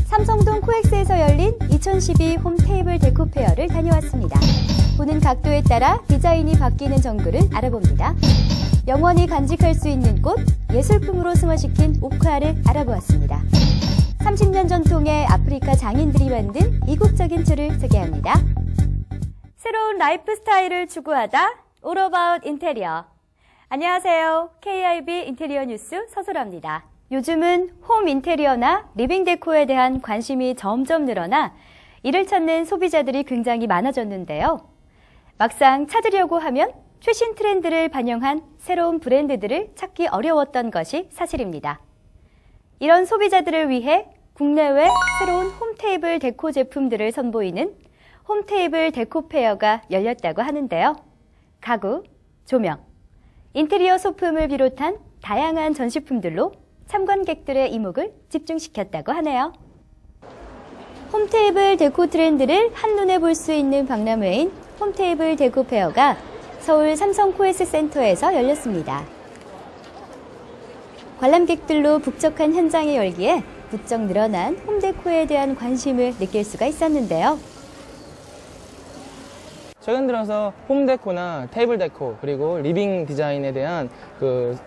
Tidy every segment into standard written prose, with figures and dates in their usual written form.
삼성동 코엑스에서 열린 2012 홈테이블 데코 페어를 다녀왔습니다. 보는 각도에 따라 디자인이 바뀌는 전구를 알아봅니다. 영원히 간직할 수 있는 꽃, 예술품으로 승화시킨 옥화를 알아보았습니다. 30년 전통의 아프리카 장인들이 만든 이국적인 틀을 소개합니다. 새로운 라이프 스타일을 추구하다 All About 인테리어. 안녕하세요. KIB 인테리어 뉴스 서소라입니다. 요즘은 홈 인테리어나 리빙 데코에 대한 관심이 점점 늘어나 이를 찾는 소비자들이 굉장히 많아졌는데요. 막상 찾으려고 하면 최신 트렌드를 반영한 새로운 브랜드들을 찾기 어려웠던 것이 사실입니다. 이런 소비자들을 위해 국내외 새로운 홈테이블 데코 제품들을 선보이는 홈테이블 데코 페어가 열렸다고 하는데요. 가구, 조명, 인테리어 소품을 비롯한 다양한 전시품들로 참관객들의 이목을 집중시켰다고 하네요. 홈테이블 데코 트렌드를 한눈에 볼 수 있는 박람회인 홈테이블 데코 페어가 서울 삼성 코엑스 센터에서 열렸습니다. 관람객들로 북적한 현장의 열기에 부쩍 늘어난 홈데코에 대한 관심을 느낄 수가 있었는데요. 최근 들어서 홈데코나 테이블 데코 그리고 리빙 디자인에 대한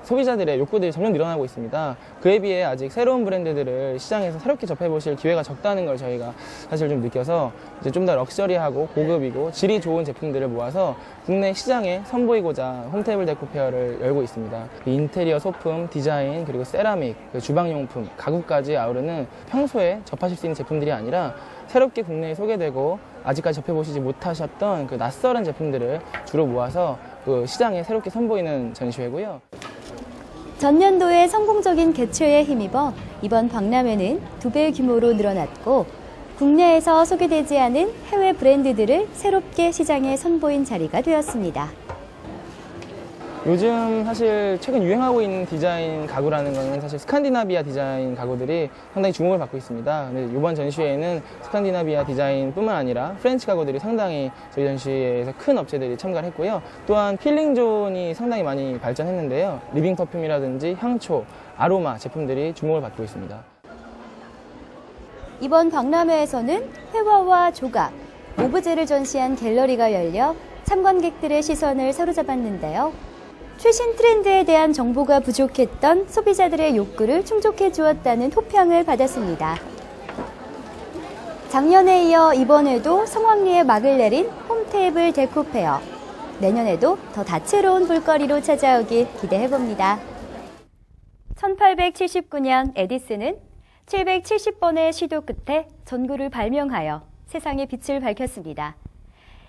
소비자들의 욕구들이 점점 늘어나고 있습니다. 그에 비해 아직 새로운 브랜드들을 시장에서 새롭게 접해보실 기회가 적다는 걸 저희가 사실 좀 느껴서 이제 좀 더 럭셔리하고 고급이고 질이 좋은 제품들을 모아서 국내 시장에 선보이고자 홈테이블 데코 페어를 열고 있습니다. 인테리어 소품, 디자인, 그리고 세라믹, 주방용품, 가구까지 아우르는 평소에 접하실 수 있는 제품들이 아니라 새롭게 국내에 소개되고 아직까지 접해보시지 못하셨던 낯설은 제품들을 주로 모아서 시장에 새롭게 선보이는 전시회고요. 전년도에 성공적인 개최에 힘입어 이번 박람회는 2배 규모로 늘어났고 국내에서 소개되지 않은 해외 브랜드들을 새롭게 시장에 선보인 자리가 되었습니다. 요즘 사실 최근 유행하고 있는 디자인 가구라는 것은 사실 스칸디나비아 디자인 가구들이 상당히 주목을 받고 있습니다. 근데 이번 전시회에는 스칸디나비아 디자인뿐만 아니라 프렌치 가구들이 상당히 저희 전시회에서 큰 업체들이 참가를 했고요. 또한 필링존이 상당히 많이 발전했는데요. 리빙 퍼퓸이라든지 향초, 아로마 제품들이 주목을 받고 있습니다. 이번 박람회에서는 회화와 조각, 오브제를 전시한 갤러리가 열려 참관객들의 시선을 사로잡았는데요. 최신 트렌드에 대한 정보가 부족했던 소비자들의 욕구를 충족해 주었다는 호평을 받았습니다. 작년에 이어 이번에도 성황리에 막을 내린 홈테이블 데코 페어. 내년에도 더 다채로운 볼거리로 찾아오길 기대해봅니다. 1879년 에디슨은 770번의 시도 끝에 전구를 발명하여 세상에 빛을 밝혔습니다.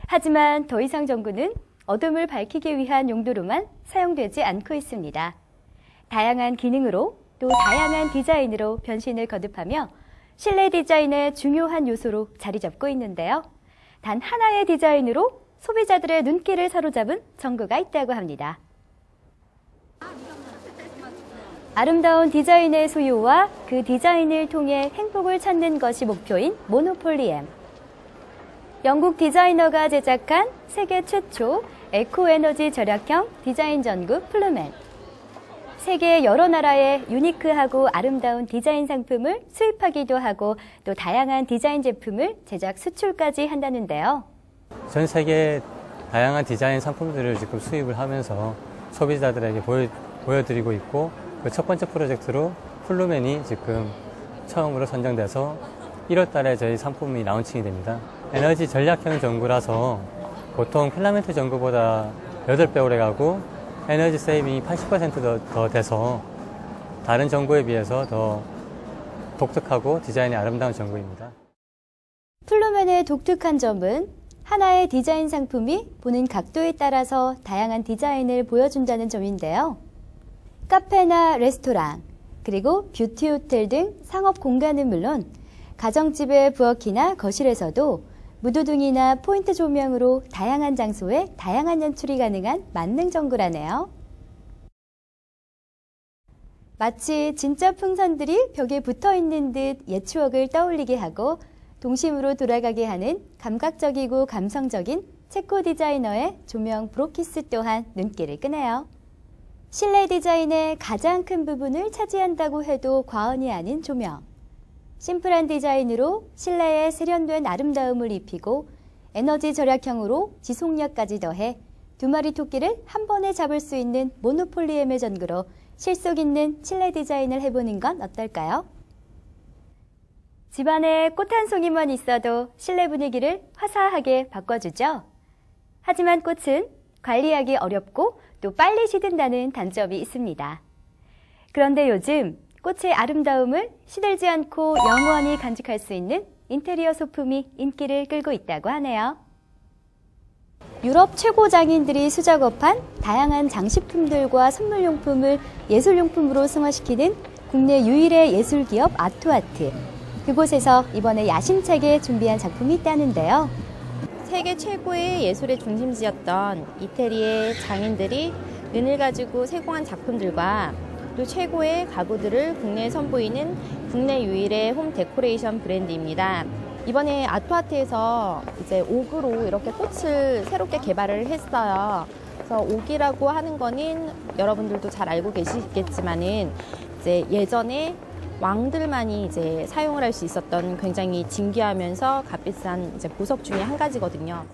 하지만 더 이상 전구는 어둠을 밝히기 위한 용도로만 사용되지 않고 있습니다. 다양한 기능으로 또 다양한 디자인으로 변신을 거듭하며 실내 디자인의 중요한 요소로 자리 잡고 있는데요. 단 하나의 디자인으로 소비자들의 눈길을 사로잡은 전구가 있다고 합니다. 아름다운 디자인의 소유와 그 디자인을 통해 행복을 찾는 것이 목표인 모노폴리엠. 영국 디자이너가 제작한 세계 최초 에코에너지 절약형 디자인 전구 플루멘. 세계 여러 나라의 유니크하고 아름다운 디자인 상품을 수입하기도 하고 또 다양한 디자인 제품을 제작 수출까지 한다는데요. 전 세계 다양한 디자인 상품들을 지금 수입을 하면서 소비자들에게 보여드리고 있고 그 첫 번째 프로젝트로 플루멘이 지금 처음으로 선정돼서 1월 달에 저희 상품이 라운칭이 됩니다. 에너지 전략형 전구라서 보통 필라멘트 전구보다 8배 오래 가고 에너지 세이빙이 80% 더 돼서 다른 전구에 비해서 더 독특하고 디자인이 아름다운 전구입니다. 플루멘의 독특한 점은 하나의 디자인 상품이 보는 각도에 따라서 다양한 디자인을 보여준다는 점인데요. 카페나 레스토랑, 그리고 뷰티 호텔 등 상업 공간은 물론 가정집의 부엌이나 거실에서도 무드등이나 포인트 조명으로 다양한 장소에 다양한 연출이 가능한 만능 전구라네요. 마치 진짜 풍선들이 벽에 붙어 있는 듯 옛 추억을 떠올리게 하고 동심으로 돌아가게 하는 감각적이고 감성적인 체코 디자이너의 조명 브로키스 또한 눈길을 끄네요. 실내 디자인의 가장 큰 부분을 차지한다고 해도 과언이 아닌 조명. 심플한 디자인으로 실내에 세련된 아름다움을 입히고 에너지 절약형으로 지속력까지 더해 두 마리 토끼를 한 번에 잡을 수 있는 모노폴리엠의 전구로 실속 있는 실내 디자인을 해보는 건 어떨까요? 집안에 꽃 한 송이만 있어도 실내 분위기를 화사하게 바꿔주죠. 하지만 꽃은 관리하기 어렵고 또 빨리 시든다는 단점이 있습니다. 그런데 요즘 꽃의 아름다움을 시들지 않고 영원히 간직할 수 있는 인테리어 소품이 인기를 끌고 있다고 하네요. 유럽 최고 장인들이 수작업한 다양한 장식품들과 선물용품을 예술용품으로 승화시키는 국내 유일의 예술기업 아토아트. 그곳에서 이번에 야심차게 준비한 작품이 있다는데요. 세계 최고의 예술의 중심지였던 이태리의 장인들이 은을 가지고 세공한 작품들과 또 최고의 가구들을 국내에 선보이는 국내 유일의 홈 데코레이션 브랜드입니다. 이번에 아토아트에서 이제 옥으로 이렇게 꽃을 새롭게 개발을 했어요. 그래서 옥이라고 하는 거는 여러분들도 잘 알고 계시겠지만은 이제 예전에 왕들만이 이제 사용을 할 수 있었던 굉장히 진귀하면서 값비싼 이제 보석 중에 한 가지거든요.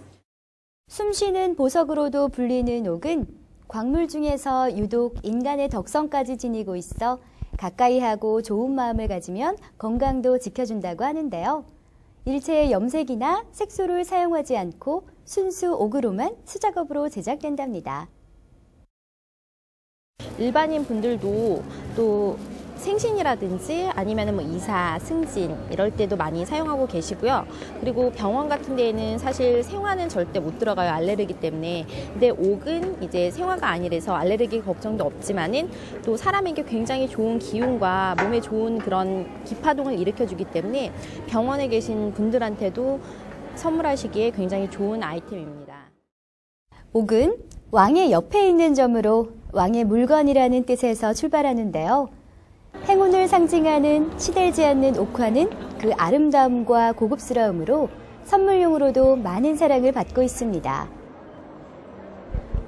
숨쉬는 보석으로도 불리는 옥은 광물 중에서 유독 인간의 덕성까지 지니고 있어 가까이 하고 좋은 마음을 가지면 건강도 지켜준다고 하는데요. 일체의 염색이나 색소를 사용하지 않고 순수 옥으로만 수작업으로 제작된답니다. 일반인 분들도 또 생신이라든지 아니면 뭐 이사, 승진 이럴 때도 많이 사용하고 계시고요. 그리고 병원 같은 데에는 사실 생화는 절대 못 들어가요. 알레르기 때문에. 근데 옥은 이제 생화가 아니라서 알레르기 걱정도 없지만은 또 사람에게 굉장히 좋은 기운과 몸에 좋은 그런 기파동을 일으켜주기 때문에 병원에 계신 분들한테도 선물하시기에 굉장히 좋은 아이템입니다. 옥은 왕의 옆에 있는 점으로 왕의 물건이라는 뜻에서 출발하는데요. 행운을 상징하는 시들지 않는 옥화는 그 아름다움과 고급스러움으로 선물용으로도 많은 사랑을 받고 있습니다.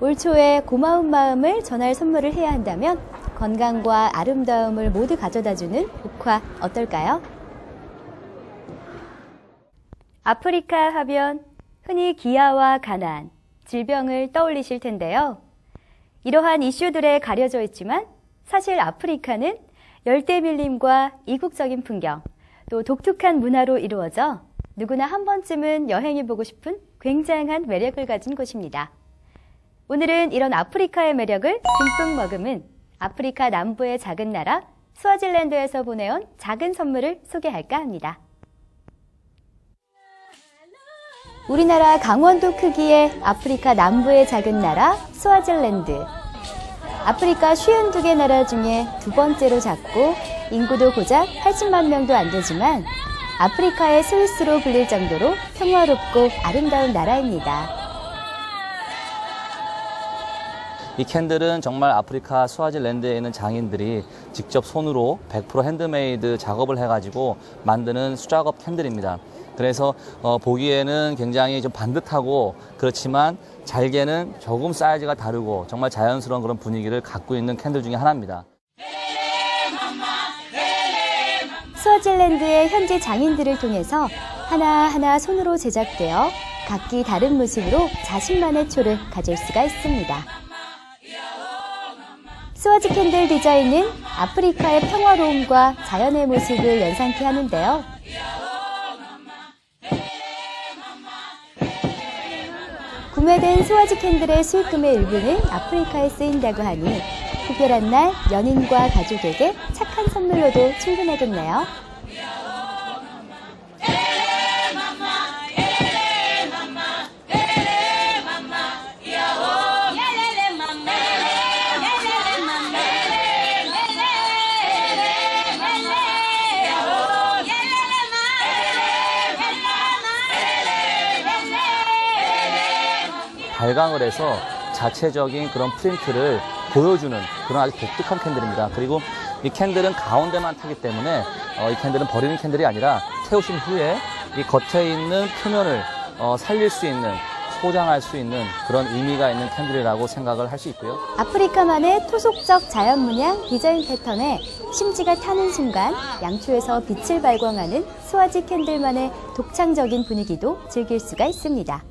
올 초에 고마운 마음을 전할 선물을 해야 한다면 건강과 아름다움을 모두 가져다주는 옥화 어떨까요? 아프리카 하면 흔히 기아와 가난, 질병을 떠올리실 텐데요. 이러한 이슈들에 가려져 있지만 사실 아프리카는 열대밀림과 이국적인 풍경, 또 독특한 문화로 이루어져 누구나 한 번쯤은 여행해보고 싶은 굉장한 매력을 가진 곳입니다. 오늘은 이런 아프리카의 매력을 듬뿍 머금은 아프리카 남부의 작은 나라 스와질랜드에서 보내온 작은 선물을 소개할까 합니다. 우리나라 강원도 크기의 아프리카 남부의 작은 나라 스와질랜드. 아프리카 52개 나라 중에 두 번째로 작고 인구도 고작 80만 명도 안 되지만 아프리카의 스위스로 불릴 정도로 평화롭고 아름다운 나라입니다. 이 캔들은 정말 아프리카 스와질랜드에 있는 장인들이 직접 손으로 100% 핸드메이드 작업을 해가지고 만드는 수작업 캔들입니다. 그래서 보기에는 굉장히 좀 반듯하고 그렇지만 잘게는 조금 사이즈가 다르고 정말 자연스러운 그런 분위기를 갖고 있는 캔들 중에 하나입니다. 스와질랜드의 현지 장인들을 통해서 하나하나 손으로 제작되어 각기 다른 모습으로 자신만의 초를 가질 수가 있습니다. 스와지 캔들 디자인은 아프리카의 평화로움과 자연의 모습을 연상케 하는데요. 구매된 스와지 캔들의 수익금의 일부는 아프리카에 쓰인다고 하니 특별한 날 연인과 가족에게 착한 선물로도 충분하겠네요. 발광을 해서 자체적인 그런 프린트를 보여주는 그런 아주 독특한 캔들입니다. 그리고 이 캔들은 가운데만 타기 때문에 이 캔들은 버리는 캔들이 아니라 태우신 후에 이 겉에 있는 표면을 살릴 수 있는, 소장할 수 있는 그런 의미가 있는 캔들이라고 생각을 할 수 있고요. 아프리카만의 토속적 자연 문양 디자인 패턴에 심지가 타는 순간 양초에서 빛을 발광하는 스와지 캔들만의 독창적인 분위기도 즐길 수가 있습니다.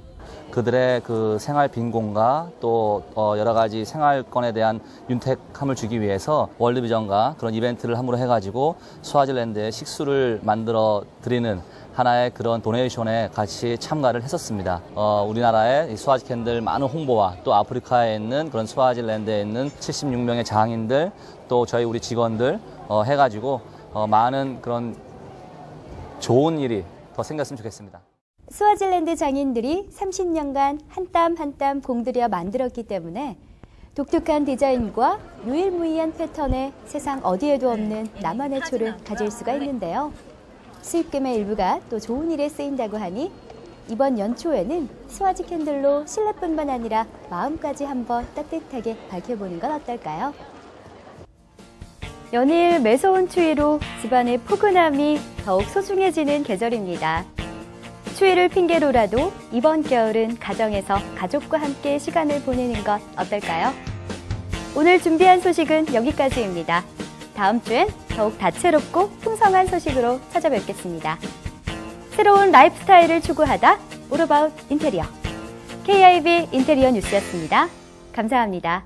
그들의 그 생활 빈곤과 또 여러 가지 생활권에 대한 윤택함을 주기 위해서 월드비전과 그런 이벤트를 함으로 해가지고 스와질랜드에 식수를 만들어 드리는 하나의 그런 도네이션에 같이 참가를 했었습니다. 우리나라의 스와지 캔들 많은 홍보와 또 아프리카에 있는 그런 스와질랜드에 있는 76명의 장인들 또 저희 우리 직원들 해가지고 많은 그런 좋은 일이 더 생겼으면 좋겠습니다. 스와질랜드 장인들이 30년간 한 땀 한 땀 공들여 만들었기 때문에 독특한 디자인과 유일무이한 패턴에 세상 어디에도 없는 나만의 초를 가질 수가 있는데요. 수입금의 일부가 또 좋은 일에 쓰인다고 하니 이번 연초에는 스와지 캔들로 실내뿐만 아니라 마음까지 한번 따뜻하게 밝혀보는 건 어떨까요? 연일 매서운 추위로 집안의 포근함이 더욱 소중해지는 계절입니다. 추위를 핑계로라도 이번 겨울은 가정에서 가족과 함께 시간을 보내는 것 어떨까요? 오늘 준비한 소식은 여기까지입니다. 다음 주엔 더욱 다채롭고 풍성한 소식으로 찾아뵙겠습니다. 새로운 라이프 스타일을 추구하다 All About 인테리어 KIB 인테리어 뉴스였습니다. 감사합니다.